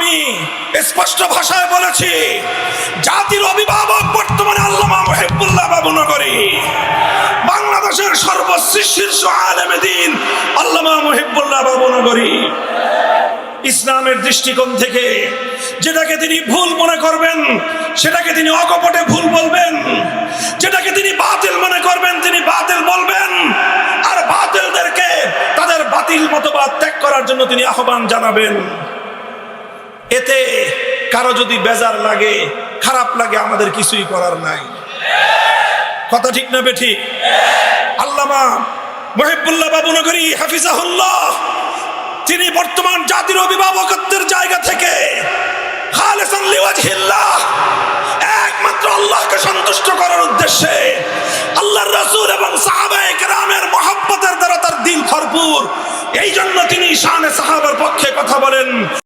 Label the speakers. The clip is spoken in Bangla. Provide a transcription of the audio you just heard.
Speaker 1: আমি স্পষ্ট ভাষায় বলেছি, জাতির অভিভাবক বর্তমানে আল্লামা মুহিবুল্লাহ বাবুনগরী, বাংলাদেশের সর্বশীর্ষ আলেমে দ্বীন আল্লামা মুহিবুল্লাহ বাবুনগরী। ইসলামের দৃষ্টিকোণ থেকে যেটাকে তিনি ভুল মনে করবেন সেটাকে তিনি অকপটে ভুল বলবেন, যেটাকে তিনি বাতিল মনে করবেন তিনি বাতিল বলবেন, আর বাতিলদেরকে তাদের বাতিল মতবাদ ত্যাগ করার জন্য তিনি আহ্বান জানাবেন। এতে কারো যদি বেজার লাগে, খারাপ লাগে, আমাদের কিছুই করার নাই। কথা ঠিক না বেঠিক? আল্লামা মুহিবুল্লাহ বাবুনগরী হাফিজাহুল্লাহ তিনি বর্তমান জাতির অভিভাবকত্বের জায়গা থেকে খালিসান লিওয়াজহিল্লাহ, একমাত্র আল্লাহকে সন্তুষ্ট করার উদ্দেশ্যে, আল্লাহর রাসূল এবং সাহাবায়ে কেরামের মহব্বতের দ্বারা তার দিল ভরপুর, এই জন্য তিনি শানে সাহাবার পক্ষে কথা বলেন।